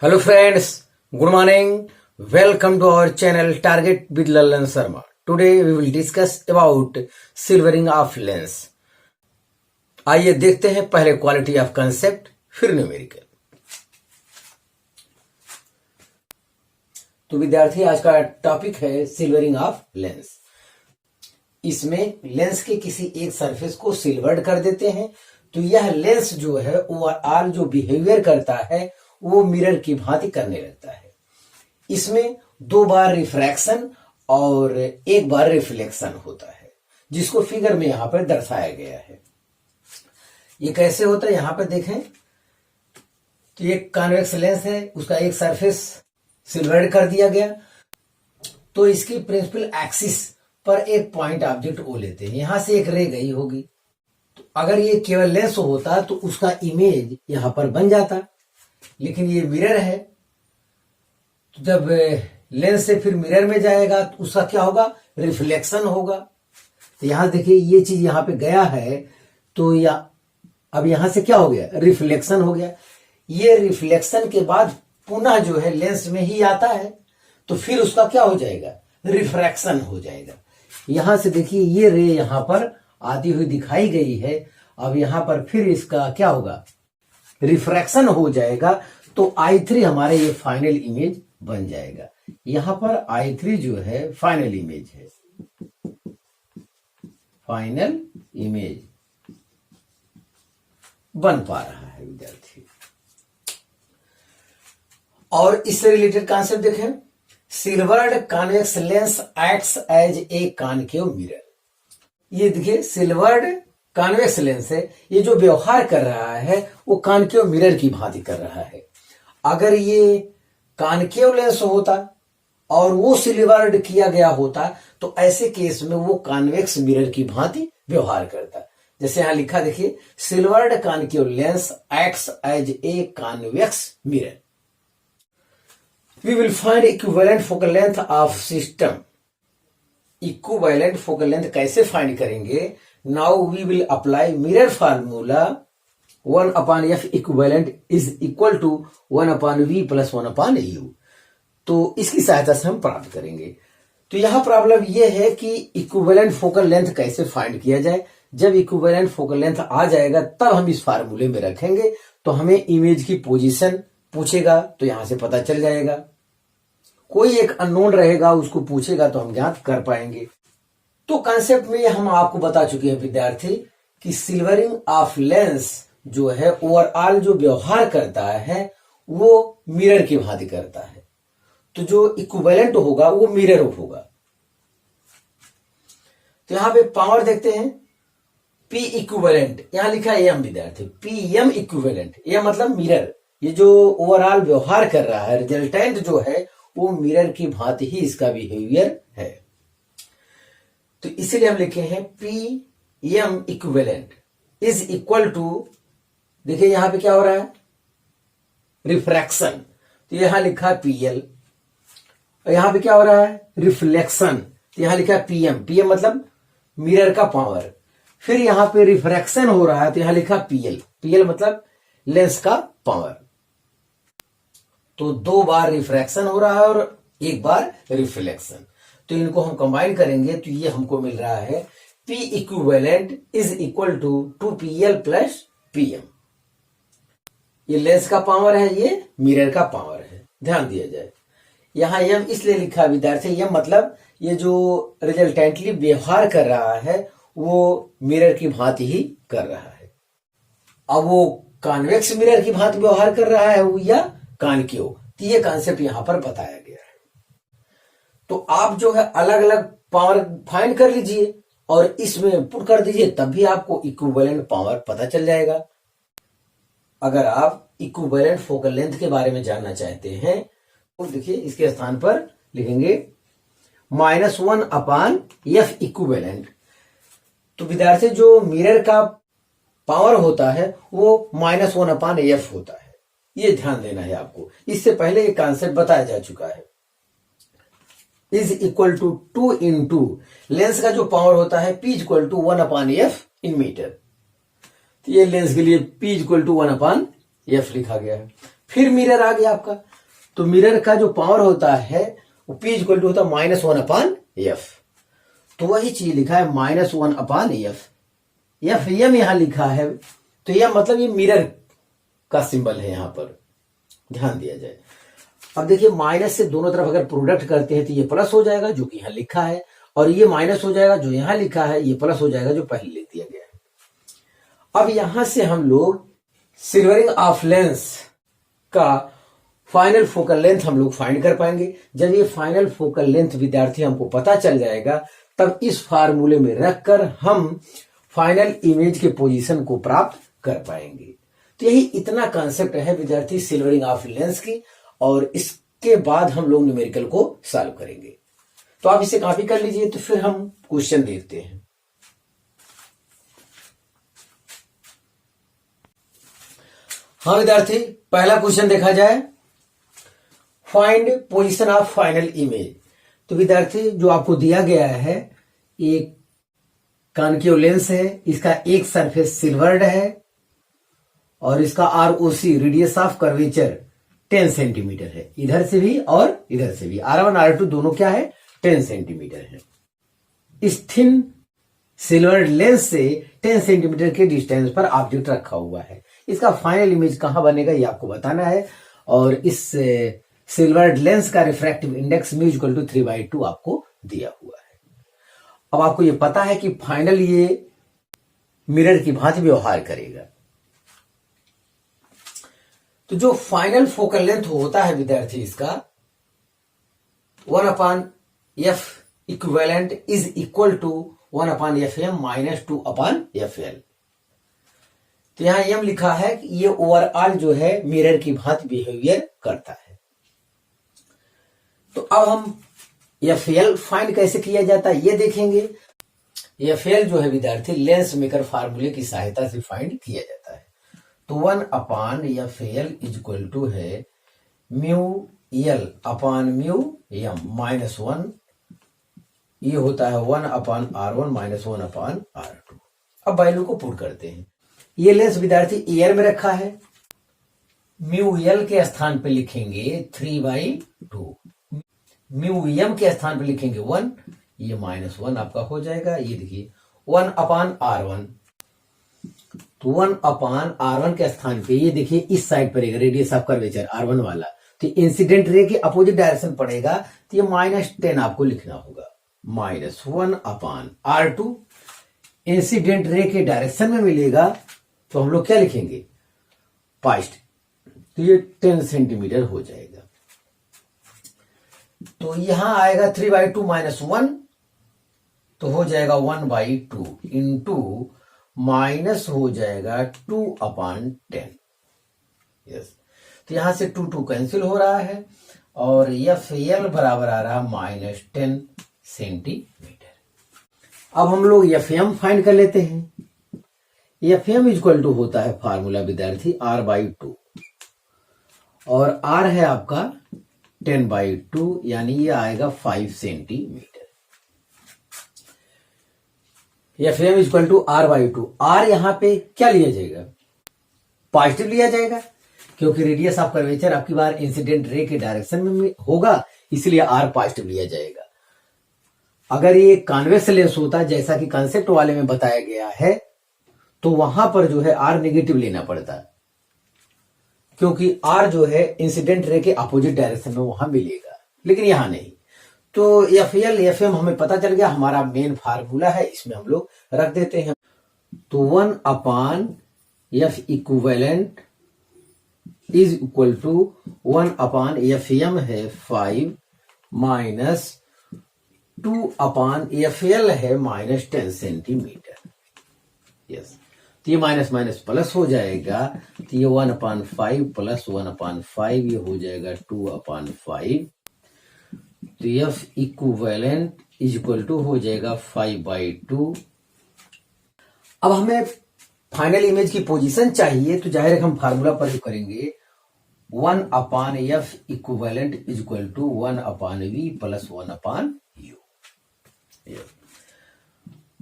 Hello friends, good morning. Welcome to our channel Target with Lalan Sharma. Today we will discuss about silvering of lens. आइए देखते हैं पहले quality of concept फिर numerical. तो विद्यार्थी आज का टॉपिक है सिल्वरिंग ऑफ लेंस। इसमें लेंस के किसी एक सरफेस को सिल्वर्ड कर देते हैं तो यह लेंस जो है ओवरऑल जो बिहेवियर करता है वो मिरर की भांति करने लगता है। इसमें 2 बार रिफ्रैक्शन और 1 बार रिफ्लेक्शन होता है, जिसको फिगर में यहां पर दर्शाया गया है। ये कैसे होता है यहां पर देखें तो ये कॉन्वेक्स लेंस है, उसका एक सरफेस सिल्वर्ड कर दिया गया तो इसकी प्रिंसिपल एक्सिस पर एक पॉइंट ऑब्जेक्ट ओ लेते हैं। यहां से एक रे गई होगी तो अगर ये केवल लेंस होता तो उसका इमेज यहां पर बन जाता, लेकिन ये मिरर है तो जब लेंस से फिर मिरर में जाएगा तो उसका क्या होगा, रिफ्लेक्शन होगा। तो यहां देखिए ये चीज यहां पे गया है तो अब यहां से क्या हो गया, रिफ्लेक्शन हो गया। ये रिफ्लेक्शन के बाद पुनः जो है लेंस में ही आता है तो फिर उसका क्या हो जाएगा, रिफ्रैक्शन हो जाएगा। यहां से देखिए ये रे यहां पर आती हुई दिखाई गई है, अब यहां पर फिर इसका क्या होगा, रिफ्रैक्शन हो जाएगा तो I3 हमारे ये फाइनल इमेज बन जाएगा। यहां पर I3 जो है फाइनल इमेज है, फाइनल इमेज बन पा रहा है विद्यार्थी। और इससे रिलेटेड कॉन्सेप्ट देखें, silvered convex lens acts as a concave mirror. ये देखिए सिल्वर्ड कॉन्वेक्स लेंस है, ये जो व्यवहार कर रहा है वो कॉनकेव मिरर की भांति कर रहा है। अगर ये कॉनकेव लेंस होता और वो सिल्वर्ड किया गया होता तो ऐसे केस में वो कॉन्वेक्स मिरर की भांति व्यवहार करता। जैसे यहां लिखा देखिए, silvered concave lens acts as a convex mirror. We will find equivalent focal length of system. Equivalent focal length कैसे फाइंड करेंगे, now we will apply mirror formula 1/f equivalent is equal to 1/v plus 1/u। तो इसकी सहायता से हम प्राप्त करेंगे। तो यहां प्रॉब्लम यह है कि इक्विवेलेंट फोकल लेंथ कैसे फाइंड किया जाए। जब इक्विवेलेंट फोकल लेंथ आ जाएगा तब हम इस फार्मूले में रखेंगे तो हमें इमेज की पोजीशन पूछेगा तो यहां से पता चल जाएगा। कोई एक अननोन रहेगा उसको पूछेगा तो हम ज्ञात कर पाएंगे। तो कॉन्सेप्ट में हम आपको बता चुके हैं विद्यार्थी कि सिल्वरिंग ऑफ लेंस जो है ओवरऑल जो व्यवहार करता है वो मिरर की भांति करता है। तो जो इक्विवेलेंट होगा वो मिरर होगा। तो यहां पे पावर देखते हैं, P इक्विवेलेंट यहां लिखा है एम विद्यार्थी, PM इक्विवेलेंट, यह मतलब मिरर। ये जो ओवरऑल व्यवहार कर रहा है रिजल्टेंट जो है वो मिरर की भांति ही इसका बिहेवियर है। तो इसीलिए हम लिखे हैं PM equivalent is equal to, देखिए यहां पे क्या हो रहा है, रिफ्रैक्शन। तो यहां लिखा है PL और यहां पे क्या हो रहा है, रिफ्लेक्शन। तो यहां लिखा है PM मतलब मिरर का पावर। फिर यहां पे रिफ्रैक्शन हो रहा है तो यहां लिखा PL मतलब लेंस का पावर। तो 2 बार रिफ्रैक्शन हो रहा है और 1 बार रिफ्लेक्शन। तो इनको हम कंबाइन करेंगे तो ये हमको मिल रहा है P equivalent is equal to 2PL plus PM। ये लेंस का पावर है, ये मिरर का पावर है, ध्यान दिया जाए। यहां M इसलिए लिखा विद्यार्थी, M मतलब ये जो रिजल्टेंटली व्यवहार कर रहा है वो मिरर की भांति ही कर रहा है। अब वो कॉन्वेक्स मिरर की भांति व्यवहार कर रहा है वो या कॉनकेव, तो ये कॉन्सेप्ट यहां पर बताया गया है। तो आप जो है अलग अलग पावर फाइंड कर लीजिए और इसमें पुट कर दीजिए, तब भी आपको इक्विवेलेंट पावर पता चल जाएगा। अगर आप इक्विवेलेंट फोकल लेंथ के बारे में जानना चाहते हैं तो देखिए इसके स्थान पर लिखेंगे -1/f इक्विवेलेंट। तो विद्यार्थी जो मिरर का पावर होता है वो -1/f होता है, ये ध्यान देना है आपको। इससे पहले ये कॉन्सेप्ट बताया जा चुका है। Is equal to 2 into lens का जो पावर होता है P equal to 1/f in meter. तो ये लेंस के लिए P इक्वल टू 1/f लिखा गया है। फिर मिरर आ गया आपका, तो मिरर का जो पावर होता है वो P इक्वल टू होता है -1/f। तो वही चीज लिखा है -1/f। एफ एम यहां लिखा है, तो यह मतलब ये मिरर का सिंबल है, यहां पर ध्यान दिया जाए। अब देखिए माइनस से दोनों तरफ अगर प्रोडक्ट करते हैं तो ये प्लस हो जाएगा जो कि यहां लिखा है, और ये माइनस हो जाएगा जो यहां लिखा है, ये प्लस हो जाएगा जो पहले लिख दिया गया है। अब यहां से हम लोग सिल्वरिंग ऑफ लेंस का फाइनल फोकल लेंथ हम लोग फाइंड कर पाएंगे। जब ये फाइनल फोकल लेंथ विद्यार्थी हमको पता चल जाएगा, तब इस फार्मूले में रखकर हम फाइनल इमेज के पोजीशन को प्राप्त कर पाएंगे। तो यही इतना कॉन्सेप्ट है विद्यार्थी सिल्वरिंग ऑफ लेंस की, और इसके बाद हम लोग न्यूमेरिकल को सॉल्व करेंगे। तो आप इसे कॉपी कर लीजिए, तो फिर हम क्वेश्चन देखते हैं। हाँ विद्यार्थी, पहला क्वेश्चन देखा जाए, find position of final image. तो विद्यार्थी जो आपको दिया गया है, एक कॉन्केव लेंस है, इसका एक सरफेस सिल्वर्ड है और इसका ROC radius of curvature 10 centimetre है, इधर से भी और इधर से भी। R1 R2 दोनों क्या है, 10 सेंटीमीटर है। इस थिन सिल्वर्ड लेंस से 10 सेंटीमीटर के डिस्टेंस पर ऑब्जेक्ट रखा हुआ है। इसका फाइनल इमेज कहां बनेगा ये आपको बताना है, और इस सिल्वर्ड लेंस का refractive index mu equal to 3/2 आपको दिया हुआ है। अब आपको ये पता है कि फाइनल ये मिरर की भांति व्यवहार करेगा। तो जो फाइनल फोकल लेंथ होता है विद्यार्थी, इसका 1/f equivalent is equal to 1/fm minus 2/fl। तो यहां m लिखा है कि ये ओवरऑल जो है मिरर की भांति बिहेवियर करता है। तो अब हम FL फाइंड कैसे किया जाता है ये देखेंगे। FL जो है विद्यार्थी लेंस मेकर फार्मूले की सहायता से फाइंड किया जाता है। तो 1/FL इक्वल टू है mu L upon mu M minus 1, ये होता है 1/R1 माइनस 1/R2। अब वैल्यू को पुट करते हैं। ये लेंस विद्यार्थी एयर में रखा है, म्यू एल के स्थान पे लिखेंगे 3/2, म्यू एम के स्थान पे लिखेंगे 1, ये -1 आपका हो जाएगा। ये देखिए 1/R1, तो 1/R1 के स्थान पे ये देखिए इस साइड पड़ेगा रेडियस ऑफ कर्वेचर R1 वाला, तो इंसिडेंट रे के अपोजिट डायरेक्शन पड़ेगा, तो ये -10 आपको लिखना होगा। -1/R2 इंसिडेंट रे के डायरेक्शन में मिलेगा, तो हम लोग क्या लिखेंगे, पास्ट, तो ये 10 सेंटीमीटर हो जाएगा। तो यहां आएगा 3/2 माइनस 1, तो हो जाएगा 1/2 इंटू माइनस हो जाएगा 2/10। यस, तो यहां से 2 कैंसिल हो रहा है, और FL बराबर आ रहा -10 सेंटीमीटर। अब हम लोग FM फाइंड कर लेते हैं। FM इक्वल टू होता है फार्मूला विद्यार्थी R/2, और R है आपका 10/2, यानी ये आएगा 5 centimeter. FM equal to R/2। R यहां पे क्या लिया जाएगा, पॉजिटिव लिया जाएगा, क्योंकि रेडियस ऑफ कर्वेचर आपकी बार इंसिडेंट रे के डायरेक्शन में होगा, इसलिए R पॉजिटिव लिया जाएगा। अगर ये कॉन्वेक्स लेंस होता जैसा कि कंसेप्ट वाले में बताया गया है, तो वहां पर जो है R नेगेटिव लेना पड़ता, क्योंकि R जो है इंसिडेंट रे के अपोजिट डायरेक्शन में वहां मिलेगा, लेकिन यहां नहीं। तो FL FM हमें पता चल गया, हमारा मेन फार्मूला है, इसमें हम लोग रख देते हैं। तो 1/F equivalent is equal to 1/FM है 5 माइनस 2/FL है -10 सेंटीमीटर। यस, तो ये माइनस माइनस प्लस हो जाएगा, तो ये 1/5 प्लस 1/5 ये हो जाएगा 2/5। तो F equivalent is equal to हो जाएगा 5/2। अब हमें फाइनल इमेज की पोजीशन चाहिए, तो जाहिर है हम फार्मूला प्रयोग करेंगे। 1/F equivalent is equal to 1/V plus 1/U।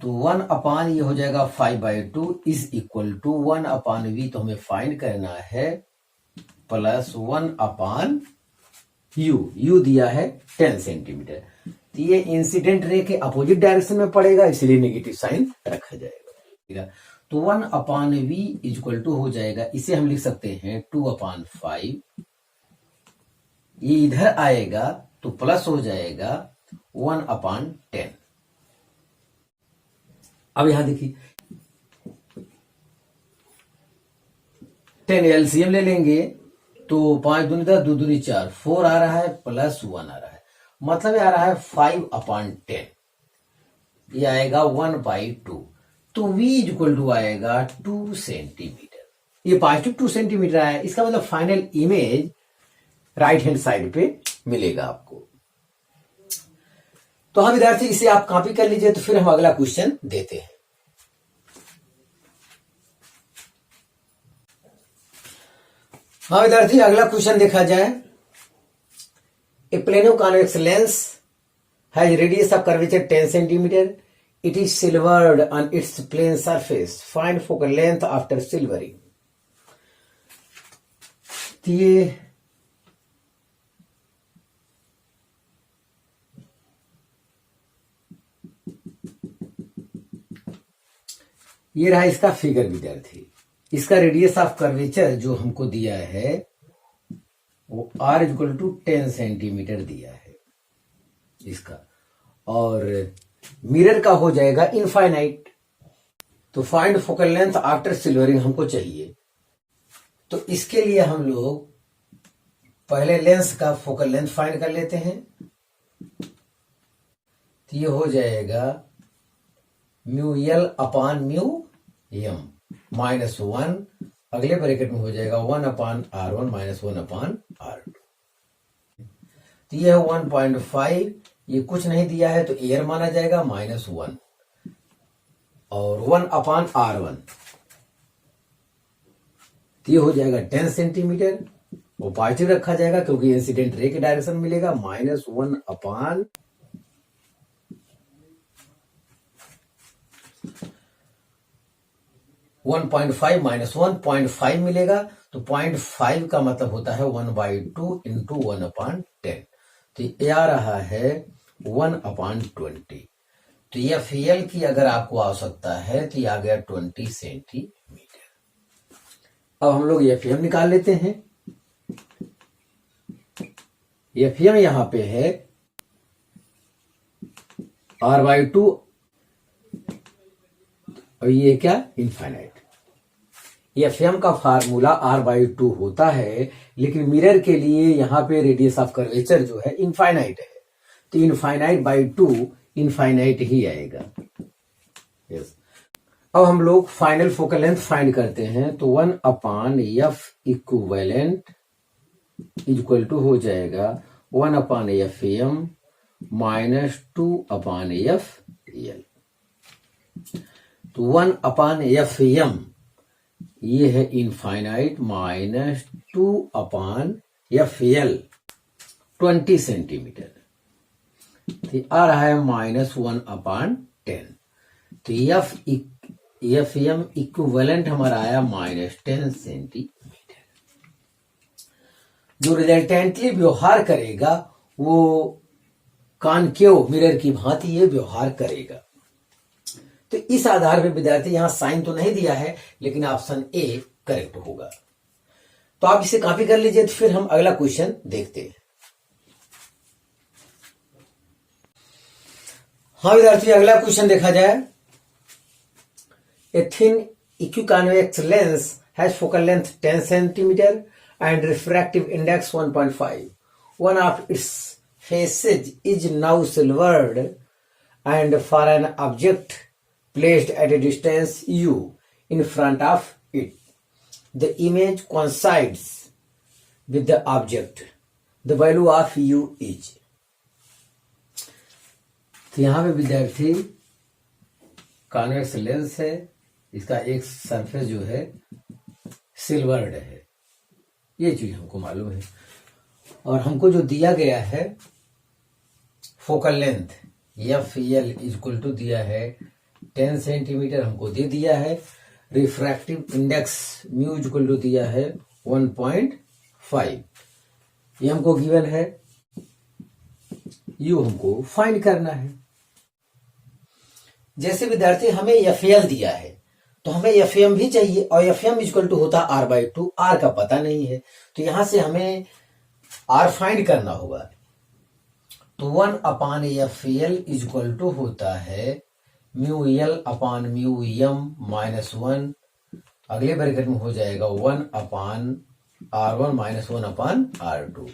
तो 1/ ये हो जाएगा 5/2 इज इक्वल टू 1/V, तो हमें फाइंड करना है प्लस 1/u, u दिया है 10 सेंटीमीटर। तो ये इंसिडेंट रे के अपोजिट डायरेक्शन में पड़ेगा, इसलिए नेगेटिव साइन रखा जाएगा। तो 1/v इक्वल टू हो जाएगा, इसे हम लिख सकते हैं 2/5। ये इधर आएगा तो प्लस हो जाएगा 1/10। अब यहां देखिए 10 एलसीएम ले लेंगे तो 5 दूनी 10, 2 दूनी 4, 4 आ रहा है प्लस 1 आ रहा है, मतलब आ रहा है 5/10। ये आएगा 1/2। तो v इक्वल टू आएगा 2 सेंटीमीटर। ये पॉजिटिव 2 सेंटीमीटर आया, इसका मतलब final image right hand side पे मिलेगा आपको। तो हाँ विद्यार्थी, इसे आप कॉपी कर लीजिए। तो फिर हम अगला क्वेश्चन देते हैं। हाँ विद्यार्थी, अगला क्वेश्चन देखा जाए। A plano convex lens has radius of curvature 10 centimetre. It is silvered on its plane surface. Find focal length after silvering. ये रहा इसका फिगर विद्यार्थी। इसका रेडियस ऑफ कर्वेचर जो हमको दिया है वो r इक्वल टू 10 सेंटीमीटर दिया है इसका, और मिरर का हो जाएगा इनफाइनाइट। तो find focal length after silvering हमको चाहिए। तो इसके लिए हम लोग पहले लेंस का फोकल लेंथ फाइंड कर लेते हैं। तो ये हो जाएगा μL/μm -1, अगले ब्रैकेट में हो जाएगा 1/r1 - 1/r2। तो ये है 1.5। ये कुछ नहीं दिया है तो एयर माना जाएगा -1, और 1/r1 तो ये हो जाएगा 10 सेंटीमीटर। वो पॉजिटिव रखा जाएगा क्योंकि इंसिडेंट रे के डायरेक्शन मिलेगा। -1/1.5 -1.5 मिलेगा। तो 0.5 का मतलब होता है 1/2 इंटू 1/10। तो ये आ रहा है 1/20। तो ये FL की अगर आपको आवश्यकता है तो ये आ गया 20 सेंटीमीटर। अब हम लोग FM निकाल लेते हैं। FM यहां पे है r/2, और ये क्या इनफाइनाइट। FM का फार्मूला r/2 होता है, लेकिन मिरर के लिए यहां पे रेडियस ऑफ कर्वेचर जो है इनफाइनाइट है, तो इनफाइनाइट/2 इनफाइनाइट ही आएगा। यस। अब हम लोग फाइनल फोकल लेंथ फाइंड करते हैं। तो 1/f इक्विवेलेंट इक्वल टू हो जाएगा 1/FM -2/FL। तो 1/FM ये है इनफाइनाइट -2/FL 20 सेंटीमीटर। तो आ रहा है -1/10। तो FM इक्विवेलेंट हमारा आया -10 सेंटीमीटर। जो रिजल्टेंटली व्यवहार करेगा वो कॉनकेव मिरर की भांति ये व्यवहार करेगा। तो इस आधार पे विद्यार्थी यहां साइन तो नहीं दिया है, लेकिन ऑप्शन ए करेक्ट होगा। तो आप इसे कॉपी कर लीजिए। तो फिर हम अगला क्वेश्चन देखते हैं। हाँ विद्यार्थी, अगला क्वेश्चन देखा जाए। A thin equiconvex lens has focal length 10 centimetre and refractive index 1.5. One of its faces is now silvered, and for an object placed at a distance u in front of it, the image coincides with the object. The value of u is. तो यहां पे विद्यार्थी convex lens है, इसका एक surface जो है silvered है, ये चीज हमको मालूम है। और हमको जो दिया गया है focal length FL equal to दिया है 10 सेंटीमीटर हमको दे दिया है। Refractive index mu equal to दिया है 1.5 ये हमको गिवन है, यू हमको फाइंड करना है। जैसे विद्यार्थी हमें एफएल दिया है तो हमें एफएम भी चाहिए, और एफएम इक्वल टू होता है R/2। आर का पता नहीं है तो यहां से हमें आर फाइंड करना होगा। तो 1/FL इक्वल टू होता है μL/μm-1, अगले ब्रैकेट में हो जाएगा 1/R1 - 1/R2।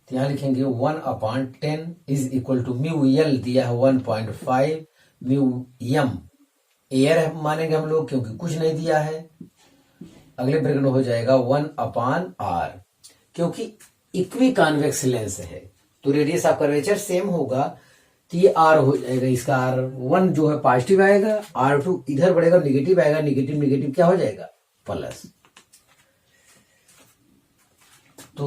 तो यहां लिखेंगे 1/10 इज इक्वल टू μL दिया है 1.5, μm एयर मानेंगे हम लोग क्योंकि कुछ नहीं दिया है। अगले ब्रैकेट में हो जाएगा 1/R, क्योंकि इक्वी कॉन्वेक्स लेंस है तो रेडियस ऑफ कर्वेचर सेम होगा, तो ये R हो जाएगा। इसका R1 जो है पॉजिटिव आएगा, R2 इधर बढ़ेगा निगेटिव आएगा, निगेटिव निगेटिव क्या हो जाएगा प्लस। तो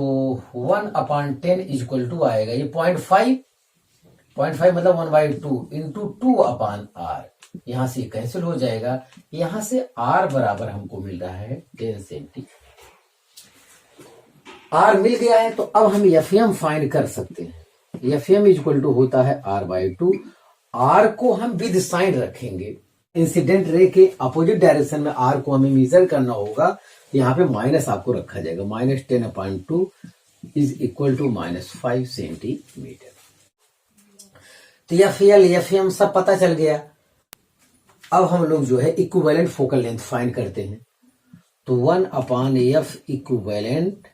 1/10 इक्वल टू आएगा ये 0.5 मतलब 1/2 इंटू 2/R। यहां से कैंसिल हो जाएगा, यहां से R बराबर हमको मिल रहा है 10 सेंटीमीटर। R मिल गया है तो अब हम एफएम फाइंड कर सकते हैं। एफएम इक्वल टू होता है R/2। R को हम विद साइन रखेंगे, इंसिडेंट रे के अपोजिट डायरेक्शन में R को हमें मेजर करना होगा। यहाँ पे माइनस आपको रखा जाएगा, -10/2 इज इक्वल टू -5 सेंटीमीटर। तो एफएल एफएम सब पता चल गया। अब हम लोग जो है इक्विवेलेंट फोकल लेंथ फाइंड करते हैं। तो 1/F इक्विवेलेंट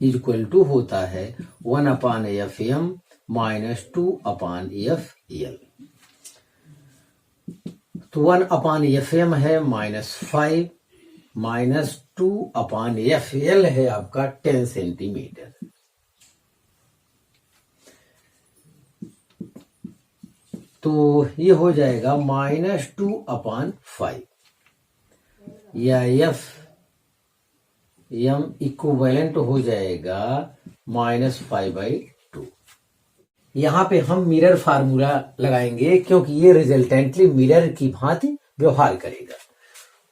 इक्वल टू होता है 1/FM - 2/FL। तो 1/FM है -5 - 2/FL है आपका 10 सेंटीमीटर। तो ये हो जाएगा -2/5 या एम इक्विवेलेंट हो जाएगा -5/2। यहां पे हम मिरर फार्मूला लगाएंगे क्योंकि ये रिजल्टेंटली मिरर की भांति व्यवहार करेगा।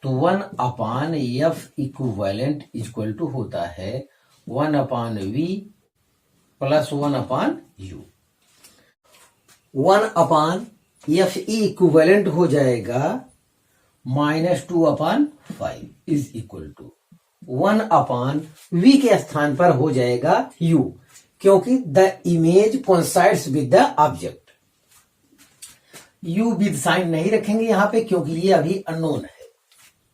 तो 1/F इक्विवेलेंट इक्वल टू होता है 1/V + 1/U। 1/FE इक्विवेलेंट हो जाएगा -2/5 इज इक्वल टू 1/V के स्थान पर हो जाएगा U, क्योंकि the image coincides with the object. U with sign नहीं रखेंगे यहां पे क्योंकि ये अभी अननोन है,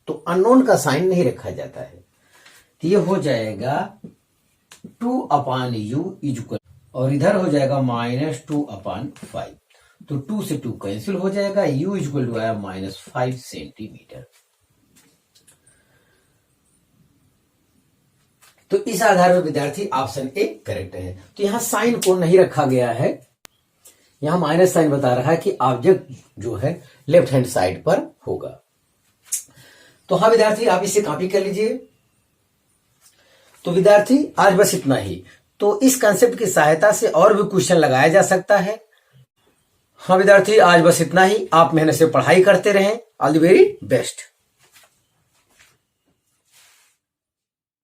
तो अननोन का साइन नहीं रखा जाता है। तो ये हो जाएगा 2/U इक्वल, और इधर हो जाएगा -2/5। तो 2 से 2 कैंसिल हो जाएगा, U इक्वल टू आया -5 सेंटीमीटर। तो इस आधार पर विद्यार्थी ऑप्शन ए करेक्ट है। तो यहां साइन को नहीं रखा गया है, यहां माइनस साइन बता रहा है कि ऑब्जेक्ट जो है लेफ्ट हैंड साइड पर होगा। तो हाँ विद्यार्थी, आप इसे कॉपी कर लीजिए। तो विद्यार्थी आज बस इतना ही। तो इस कंसेप्ट की सहायता से और भी क्वेश्चन लगाया जा सकता है। हाँ विद्यार्थी, आज बस इतना ही। आप मेहनत से पढ़ाई करते रहें। All the very best.